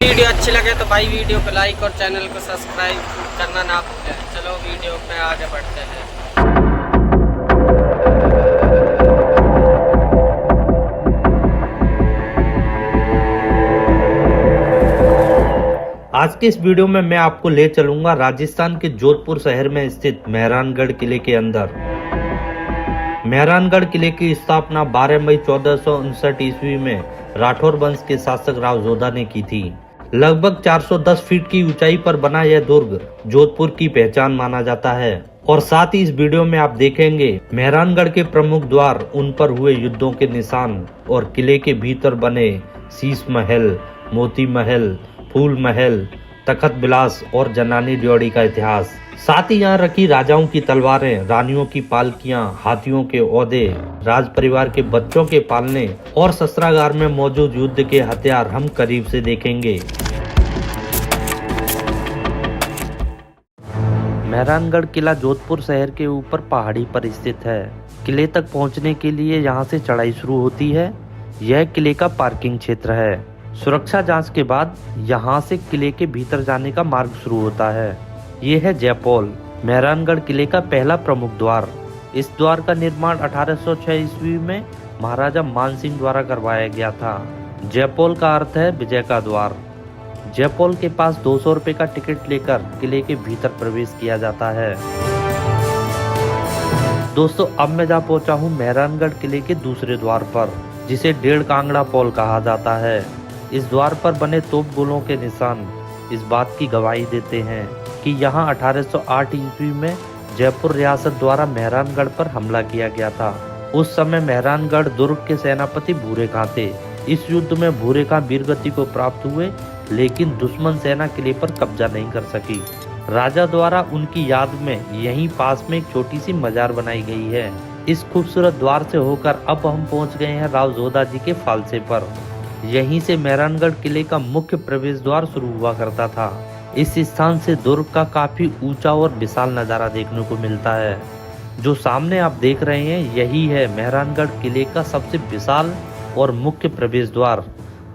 Video अच्छी लगे तो भाई वीडियो को लाइक और चैनल को सब्सक्राइब करना ना भूलें। चलो वीडियो पे आगे बढ़ते हैं। आज के इस वीडियो में मैं आपको ले चलूंगा राजस्थान के जोधपुर शहर में स्थित मेहरानगढ़ किले के अंदर। मेहरानगढ़ किले की स्थापना 12 मई 1459 ईस्वी में राठौर वंश के शासक राव जोधा ने की थी। लगभग 410 फीट की ऊंचाई पर बना यह दुर्ग जोधपुर की पहचान माना जाता है। और साथ ही इस वीडियो में आप देखेंगे मेहरानगढ़ के प्रमुख द्वार, उन पर हुए युद्धों के निशान और किले के भीतर बने शीश महल, मोती महल, फूल महल, तखत बिलास और जनानी ड्योढ़ी का इतिहास। साथ ही यहाँ रखी राजाओं की तलवारें, रानियों की पालकियां, हाथियों के औदे, राज परिवार के बच्चों के पालने और शस्त्रागार में मौजूद युद्ध के हथियार हम करीब से देखेंगे। मेहरानगढ़ किला जोधपुर शहर के ऊपर पहाड़ी पर स्थित है। किले तक पहुंचने के लिए यहाँ से चढ़ाई शुरू होती है। यह किले का पार्किंग क्षेत्र है। सुरक्षा जांच के बाद यहाँ से किले के भीतर जाने का मार्ग शुरू होता है। ये है जयपोल, मेहरानगढ़ किले का पहला प्रमुख द्वार। इस द्वार का निर्माण 1806 ईस्वी में महाराजा मानसिंह द्वारा करवाया गया था। जयपोल का अर्थ है विजय का द्वार। जयपोल के पास 200 रुपए का टिकट लेकर किले के भीतर प्रवेश किया जाता है। दोस्तों, अब मैं जा पहुंचा हूँ मेहरानगढ़ किले के दूसरे द्वार पर, जिसे 1.5 कांगड़ा पोल कहा जाता है। इस द्वार पर बने तोप गोलों के निशान इस बात की गवाही देते हैं कि यहाँ 1808 ईस्वी में जयपुर रियासत द्वारा मेहरानगढ़ पर हमला किया गया था। उस समय मेहरानगढ़ दुर्ग के सेनापति भूरे खां थे। इस युद्ध में भूरे खां वीरगति को प्राप्त हुए, लेकिन दुश्मन सेना किले पर कब्जा नहीं कर सकी। राजा द्वारा उनकी याद में यहीं पास में एक छोटी सी मजार बनाई गई है। इस खूबसूरत द्वार से होकर अब हम पहुंच गए हैं राव जोधा जी के फालसे पर। यहीं से मेहरानगढ़ किले का मुख्य प्रवेश द्वार शुरू हुआ करता था। इस स्थान से दुर्ग का काफी ऊंचा और विशाल नजारा देखने को मिलता है। जो सामने आप देख रहे हैं, यही है मेहरानगढ़ किले का सबसे विशाल और मुख्य प्रवेश द्वार,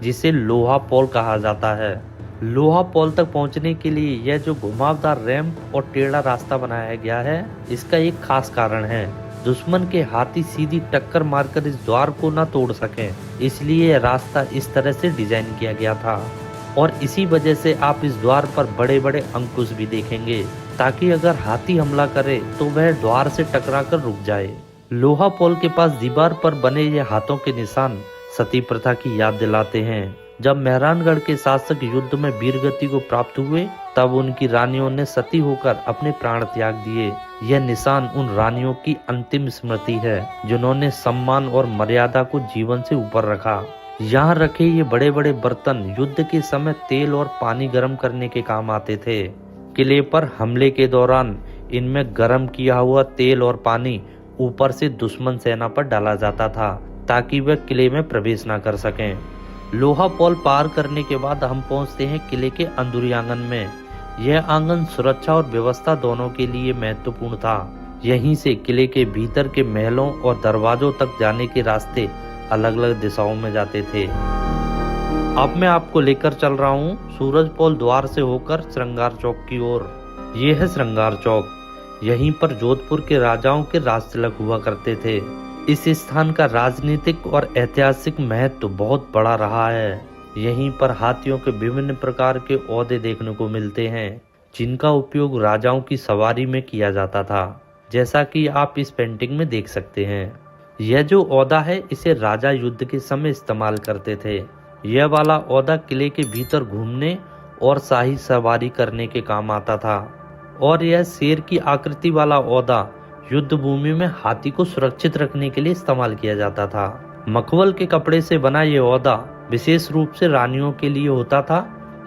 जिसे लोहा पोल कहा जाता है। लोहा पोल तक पहुंचने के लिए यह जो घुमावदार रैंप और टेढ़ा रास्ता बनाया गया है, इसका एक खास कारण है। दुश्मन के हाथी सीधी टक्कर मारकर इस द्वार को न तोड़ सकें, इसलिए यह रास्ता इस तरह से डिजाइन किया गया था। और इसी वजह से आप इस द्वार पर बड़े बड़े अंकुश भी देखेंगे, ताकि अगर हाथी हमला करे तो वह द्वार से टकराकर रुक जाए। लोहा पोल के पास दीवार पर बने ये हाथों के निशान सती प्रथा की याद दिलाते हैं। जब मेहरानगढ़ के शासक युद्ध में वीरगति को प्राप्त हुए, तब उनकी रानियों ने सती होकर अपने प्राण त्याग दिए। यह निशान उन रानियों की अंतिम स्मृति है, जिन्होंने सम्मान और मर्यादा को जीवन से ऊपर रखा। यहाँ रखे ये बड़े बड़े बर्तन युद्ध के समय तेल और पानी गर्म करने के काम आते थे। किले पर हमले के दौरान इनमें गर्म किया हुआ तेल और पानी ऊपर से दुश्मन सेना पर डाला जाता था, ताकि वे किले में प्रवेश न कर सकें। लोहा पोल पार करने के बाद हम पहुंचते हैं किले के अंदरूनी आंगन में। यह आंगन सुरक्षा और व्यवस्था दोनों के लिए महत्वपूर्ण था। यहीं से किले के भीतर के महलों और दरवाजों तक जाने के रास्ते अलग अलग दिशाओं में जाते थे। अब मैं आपको लेकर चल रहा हूँ सूरज पोल द्वार से होकर श्रृंगार चौक की ओर। ये है श्रृंगार चौक। यहीं पर जोधपुर के राजाओं के राज तिलक हुआ करते थे। इस स्थान का राजनीतिक और ऐतिहासिक महत्व बहुत बड़ा रहा है। यहीं पर हाथियों के विभिन्न प्रकार के औदे देखने को मिलते हैं, जिनका उपयोग राजाओं की सवारी में किया जाता था, जैसा कि आप इस पेंटिंग में देख सकते हैं। यह जो औदा है, इसे राजा युद्ध के समय इस्तेमाल करते थे। यह वाला औदा किले के भीतर घूमने और शाही सवारी करने के काम आता था। और यह शेर की आकृति वाला औदा युद्ध भूमि में हाथी को सुरक्षित रखने के लिए इस्तेमाल किया जाता था। मखमल के कपड़े से बना यह औदा विशेष रूप से रानियों के लिए होता था।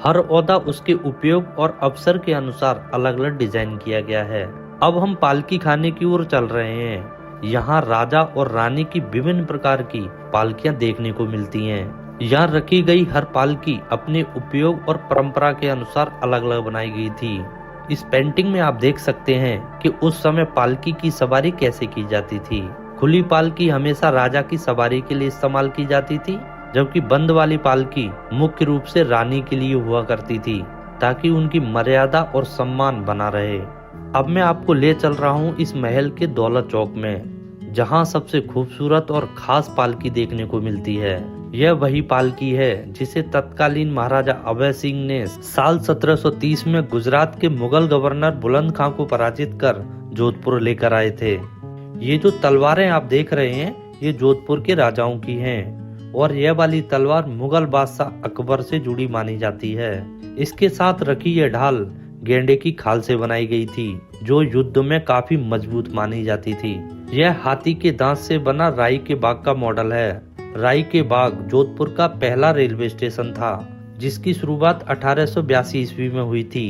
हर औदा उसके उपयोग और अवसर के अनुसार अलग अलग डिजाइन किया गया है। अब हम पालकी खाने की ओर चल रहे हैं। यहाँ राजा और रानी की विभिन्न प्रकार की पालकियां देखने को मिलती हैं। यहाँ रखी गई हर पालकी अपने उपयोग और परंपरा के अनुसार अलग अलग बनाई गई थी। इस पेंटिंग में आप देख सकते हैं कि उस समय पालकी की सवारी कैसे की जाती थी। खुली पालकी हमेशा राजा की सवारी के लिए इस्तेमाल की जाती थी, जबकि बंद वाली पालकी मुख्य रूप से रानी के लिए हुआ करती थी ताकि उनकी मर्यादा और सम्मान बना रहे। अब मैं आपको ले चल रहा हूँ इस महल के दौलत चौक में, जहाँ सबसे खूबसूरत और खास पालकी देखने को मिलती है। यह वही पालकी है जिसे तत्कालीन महाराजा अभय सिंह ने साल 1730 में गुजरात के मुगल गवर्नर बुलंद खां को पराजित कर जोधपुर लेकर आए थे। ये जो तलवारें आप देख रहे हैं ये जोधपुर के राजाओं की हैं और यह वाली तलवार मुगल बादशाह अकबर से जुड़ी मानी जाती है। इसके साथ रखी यह ढाल गेंडे की खाल से बनाई गई थी जो युद्ध में काफी मजबूत मानी जाती थी। यह हाथी के दांत से बना राई के बाग का मॉडल है। राई के बाग जोधपुर का पहला रेलवे स्टेशन था जिसकी शुरुआत 1882 ईस्वी में हुई थी।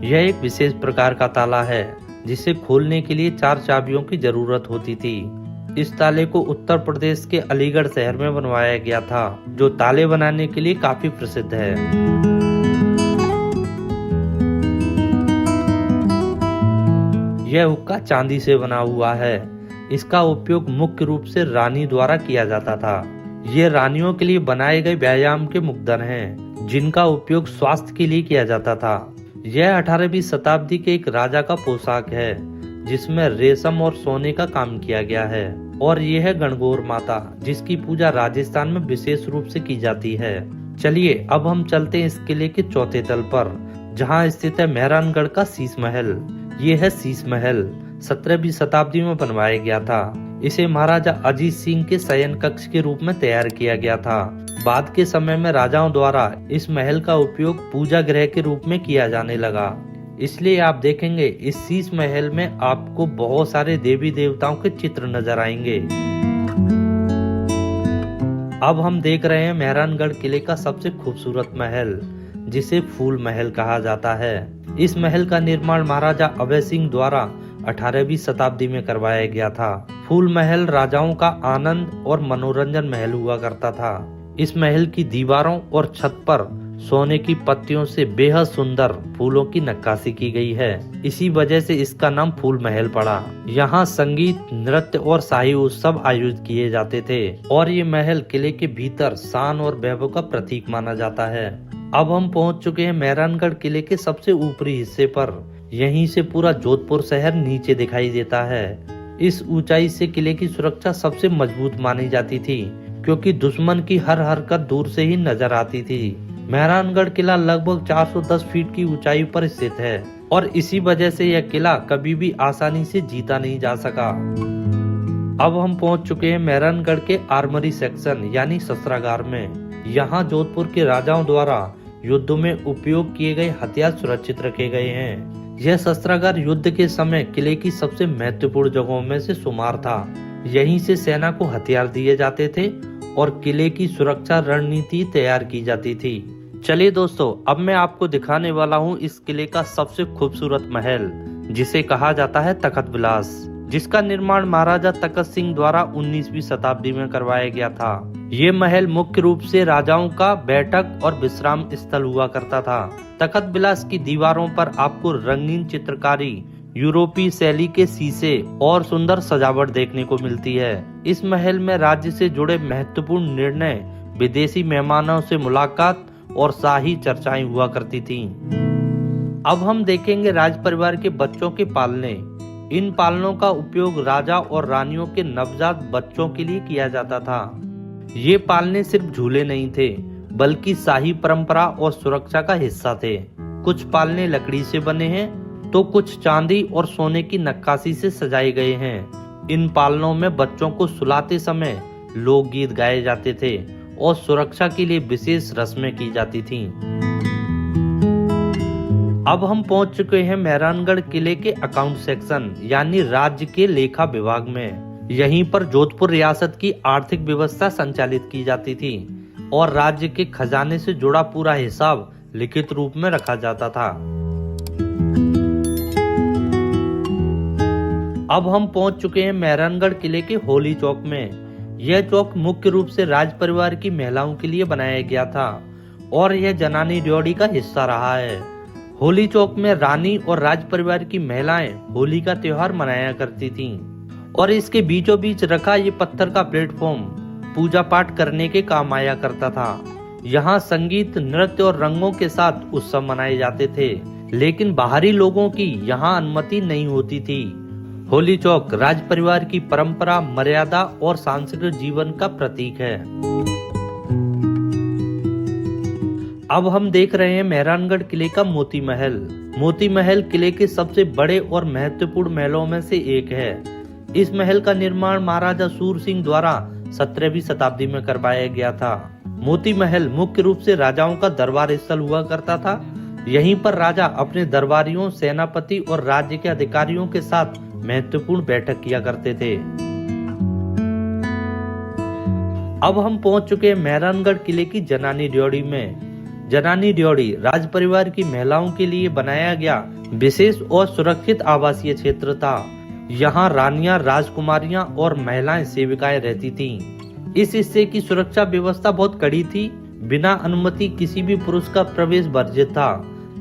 यह एक विशेष प्रकार का ताला है जिसे खोलने के लिए 4 चाबियों की जरूरत होती थी। इस ताले को उत्तर प्रदेश के अलीगढ़ शहर में बनवाया गया था जो ताले बनाने के लिए काफी प्रसिद्ध है। यह हुक्का चांदी से बना हुआ है। इसका उपयोग मुख्य रूप से रानी द्वारा किया जाता था। ये रानियों के लिए बनाए गए व्यायाम के मुद्दन हैं जिनका उपयोग स्वास्थ्य के लिए किया जाता था। यह 18वीं शताब्दी के एक राजा का पोशाक है जिसमें रेशम और सोने का काम किया गया है। और यह है गणगौर माता जिसकी पूजा राजस्थान में विशेष रूप से की जाती है। चलिए अब हम चलते हैं इस किले के चौथे तल पर जहां स्थित है मेहरानगढ़ का शीश महल। ये है शीश महल, 17वीं शताब्दी में बनवाया गया था। इसे महाराजा अजीत सिंह के शयन कक्ष के रूप में तैयार किया गया था। बाद के समय में राजाओं द्वारा इस महल का उपयोग पूजा गृह के रूप में किया जाने लगा। इसलिए आप देखेंगे इस शीश महल में आपको बहुत सारे देवी देवताओं के चित्र नजर आएंगे। अब हम देख रहे हैं मेहरानगढ़ किले का सबसे खूबसूरत महल जिसे फूल महल कहा जाता है। इस महल का निर्माण महाराजा अभय सिंह द्वारा 18वीं शताब्दी में करवाया गया था। फूल महल राजाओं का आनंद और मनोरंजन महल हुआ करता था। इस महल की दीवारों और छत पर सोने की पत्तियों से बेहद सुंदर फूलों की नक्काशी की गई है। इसी वजह से इसका नाम फूल महल पड़ा। यहाँ संगीत, नृत्य और शाही उत्सव आयोजित किए जाते थे और ये महल किले के भीतर शान और वैभव का प्रतीक माना जाता है। अब हम पहुँच चुके हैं मेहरानगढ़ किले के सबसे ऊपरी हिस्से पर। यहीं से पूरा जोधपुर शहर नीचे दिखाई देता है। इस ऊंचाई से किले की सुरक्षा सबसे मजबूत मानी जाती थी क्योंकि दुश्मन की हर हरकत दूर से ही नजर आती थी। मेहरानगढ़ किला लगभग 410 फीट की ऊंचाई पर स्थित है और इसी वजह से यह किला कभी भी आसानी से जीता नहीं जा सका। अब हम पहुंच चुके हैं मेहरानगढ़ के आर्मरी सेक्शन यानी शस्त्रागार में। यहाँ जोधपुर के राजाओं द्वारा युद्ध में उपयोग किए गए हथियार सुरक्षित रखे गए हैं। यह शस्त्रागार युद्ध के समय किले की सबसे महत्वपूर्ण जगहों में से शुमार था। यहीं से सेना को हथियार दिए जाते थे और किले की सुरक्षा रणनीति तैयार की जाती थी। चलिए दोस्तों, अब मैं आपको दिखाने वाला हूँ इस किले का सबसे खूबसूरत महल जिसे कहा जाता है तखत विलास, जिसका निर्माण महाराजा तखत सिंह द्वारा 19वीं शताब्दी में करवाया गया था। ये महल मुख्य रूप से राजाओं का बैठक और विश्राम स्थल हुआ करता था। तखत विलास की दीवारों पर आपको रंगीन चित्रकारी, यूरोपीय शैली के शीशे और सुंदर सजावट देखने को मिलती है। इस महल में राज्य से जुड़े महत्वपूर्ण निर्णय, विदेशी मेहमानों से मुलाकात और शाही चर्चाएं हुआ करती थीं। अब हम देखेंगे राज परिवार के बच्चों के पालने। इन पालनों का उपयोग राजा और रानियों के नवजात बच्चों के लिए किया जाता था। ये पालने सिर्फ झूले नहीं थे बल्कि शाही परंपरा और सुरक्षा का हिस्सा थे। कुछ पालने लकड़ी से बने हैं तो कुछ चांदी और सोने की नक्काशी से सजाए गए हैं। इन पालनों में बच्चों को सुलाते समय लोकगीत गाए जाते थे और सुरक्षा के लिए विशेष रस्में की जाती थीं। अब हम पहुंच चुके हैं मेहरानगढ़ किले के अकाउंट सेक्शन यानी राज्य के लेखा विभाग में। यहीं पर जोधपुर रियासत की आर्थिक व्यवस्था संचालित की जाती थी और राज्य के खजाने से जुड़ा पूरा हिसाब लिखित रूप में रखा जाता था। अब हम पहुंच चुके हैं मेहरानगढ़ किले के होली चौक में। यह चौक मुख्य रूप से राज परिवार की महिलाओं के लिए बनाया गया था और यह जनानी ड्योढ़ी का हिस्सा रहा है। होली चौक में रानी और राज परिवार की महिलाएं होली का त्योहार मनाया करती थीं और इसके बीचों बीच रखा ये पत्थर का प्लेटफॉर्म पूजा पाठ करने के काम आया करता था। यहाँ संगीत, नृत्य और रंगों के साथ उत्सव मनाए जाते थे, लेकिन बाहरी लोगों की यहाँ अनुमति नहीं होती थी। होली चौक राज परिवार की परंपरा, मर्यादा और सांस्कृतिक जीवन का प्रतीक है। अब हम देख रहे हैं मेहरानगढ़ किले का मोती महल। मोती महल किले के सबसे बड़े और महत्वपूर्ण महलों में से एक है। इस महल का निर्माण महाराजा सूर सिंह द्वारा 17वीं शताब्दी में करवाया गया था। मोती महल मुख्य रूप से राजाओं का दरबार स्थल हुआ करता था। यहीं पर राजा अपने दरबारियों, सेनापति और राज्य के अधिकारियों के साथ महत्वपूर्ण बैठक किया करते थे। अब हम पहुंच चुके हैं मेहरानगढ़ किले की जनानी ड्योढ़ी में। जनानी ड्योढ़ी राज परिवार की महिलाओं के लिए बनाया गया विशेष और सुरक्षित आवासीय क्षेत्र था। यहाँ रानियां, राजकुमारियां और महिलाएं सेविकाएं रहती थीं। इस हिस्से की सुरक्षा व्यवस्था बहुत कड़ी थी। बिना अनुमति किसी भी पुरुष का प्रवेश वर्जित था।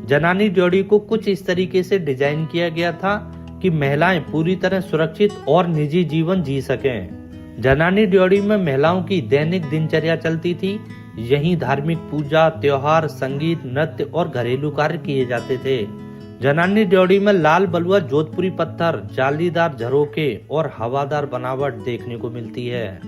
जनानी ड्योढ़ी को कुछ इस तरीके से डिजाइन किया गया था कि महिलाएं पूरी तरह सुरक्षित और निजी जीवन जी सकें। जनानी ड्योढ़ी में महिलाओं की दैनिक दिनचर्या चलती थी। यहीं धार्मिक पूजा, त्योहार, संगीत, नृत्य और घरेलू कार्य किए जाते थे। जनानी ड्योढ़ी में लाल बलुआ, जोधपुरी पत्थर, जालीदार झरोके और हवादार बनावट देखने को मिलती है।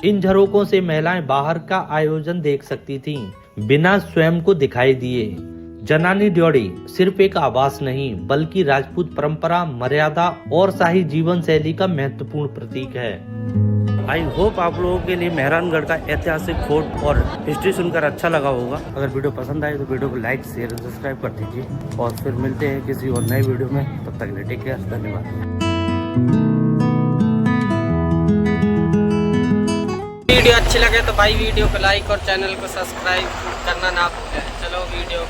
इन झरोकों से महिलाएं बाहर का आयोजन देख सकती थीं, बिना स्वयं को दिखाई दिए। जनानी ड्योढ़ी सिर्फ एक आवास नहीं, बल्कि राजपूत परंपरा, मर्यादा और शाही जीवन शैली का महत्वपूर्ण प्रतीक है। आई होप आप लोगों के लिए मेहरानगढ़ का ऐतिहासिक फोर्ट और हिस्ट्री सुनकर अच्छा लगा होगा। अगर वीडियो पसंद आए तो वीडियो को लाइक, शेयर और सब्सक्राइब कर दीजिए। और फिर मिलते हैं किसी और नए वीडियो में। तब तक के लिए टेक केयर, धन्यवाद। वीडियो अच्छी लगे तो भाई वीडियो को लाइक और चैनल को सब्सक्राइब करना ना भूलें। चलो वीडियो